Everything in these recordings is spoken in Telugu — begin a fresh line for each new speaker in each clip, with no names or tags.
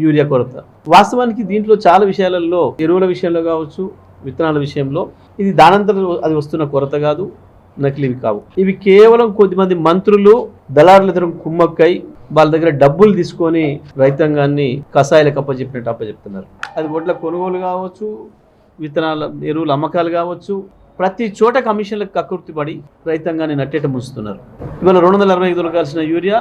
యూరియా కొరత. వాస్తవానికి దీంట్లో చాలా విషయాలలో, ఎరువుల విషయంలో కావచ్చు, విత్తనాల విషయంలో ఇది దానంతరం అది వస్తున్న కొరత కాదు, నకిలీవి కావు. ఇవి కేవలం కొద్దిమంది మంత్రులు దళారుల దగ్గర కుమ్మక్కై వాళ్ళ దగ్గర డబ్బులు తీసుకొని రైతాంగాన్ని కషాయాలకు అప్పచెప్పినట్టు అప్పచెప్తున్నారు. అది వడ్ల కొనుగోలు కావచ్చు, విత్తనాల ఎరువుల అమ్మకాలు కావచ్చు, ప్రతి చోట కమిషన్లకు కక్కుర్తిపడి రైతాంగాన్ని నట్టేట ముంచుతున్నారు. ఇవాళ 265 దొరకాల్సిన యూరియా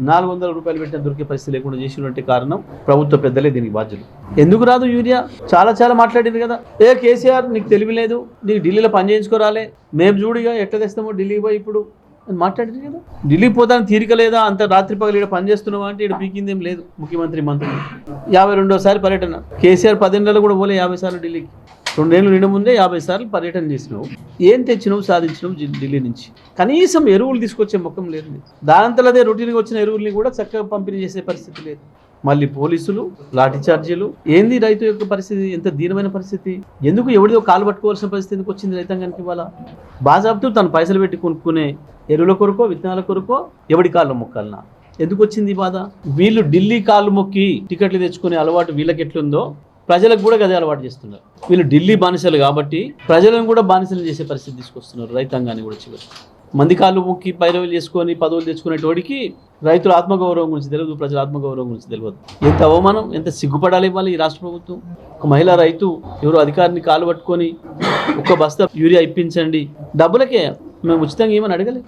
400 రూపాయలు పెట్టిన దొరికే పరిస్థితి లేకుండా చేసినటువంటి కారణం ప్రభుత్వ పెద్దలే దీనికి బాధ్యులు. ఎందుకు రాదు యూరియా? చాలా మాట్లాడింది కదా, కేసీఆర్ నీకు తెలివి లేదు, నీకు ఢిల్లీలో పని చేయించుకోరాలే, మేము చూడిగా ఎట్లా తెస్తామో ఢిల్లీకి పోయి ఇప్పుడు అని మాట్లాడింది కదా. ఢిల్లీకి పోతానికి తీరిక లేదా, అంత రాత్రి పగలు ఇక్కడ పని చేస్తున్నావా అంటే ఇక్కడ పీకిందేం లేదు. ముఖ్యమంత్రి మంత్రులు 52వ పర్యటన. కేసీఆర్ 10 ఏళ్ళలో కూడా పోలే 50 సార్లు ఢిల్లీకి. 2 ఏళ్ళు నిండు ముందే 50 సార్లు పర్యటన చేసినావు. ఏం తెచ్చినావు, సాధించినావు ఢిల్లీ నుంచి? కనీసం ఎరువులు తీసుకొచ్చే ముఖం లేదు. దానంతలదే రొటీన్గా వచ్చిన ఎరువుల్ని కూడా చక్కగా పంపిణీ చేసే పరిస్థితి లేదు. మళ్ళీ పోలీసులు, లాఠీ చార్జీలు. ఏంది రైతు యొక్క పరిస్థితి? ఎంత దీనమైన పరిస్థితి. ఎందుకు ఎవరిదో కాలు పట్టుకోవాల్సిన పరిస్థితి ఎందుకు వచ్చింది రైతాంగానికి? ఇవాళ బాజాబ్తు తను పైసలు పెట్టి కొనుక్కునే ఎరువుల కొరకో విత్తనాల కొరకో ఎవడి కాళ్ళు మొక్కాలనా? ఎందుకు వచ్చింది ఈ బాధ? వీళ్ళు ఢిల్లీ కాళ్ళు మొక్కి టికెట్లు తెచ్చుకునే అలవాటు వీళ్ళకి ఎట్లుందో ప్రజలకు కూడా అదే అలవాటు చేస్తున్నారు. వీళ్ళు ఢిల్లీ బానిసలు కాబట్టి ప్రజలను కూడా బానిసలు చేసే పరిస్థితి తీసుకొస్తున్నారు. రైతాంగాన్ని కూడా చివరి మంది కాళ్ళు మొక్కి పైరవులు చేసుకొని పదవులు తెచ్చుకునేటోడికి రైతుల ఆత్మగౌరవం గురించి తెలియదు, ప్రజల ఆత్మగౌరవం గురించి తెలియదు. ఎంత అవమానం, ఎంత సిగ్గుపడాలి ఇవ్వాలి ఈ రాష్ట్ర ప్రభుత్వం. ఒక మహిళా రైతు ఎవరో అధికారిని కాలు పట్టుకొని ఒక బస్తా యూరియా ఇప్పించండి, డబ్బులకే మేము ఉచితంగా ఏమని అడగలేదు.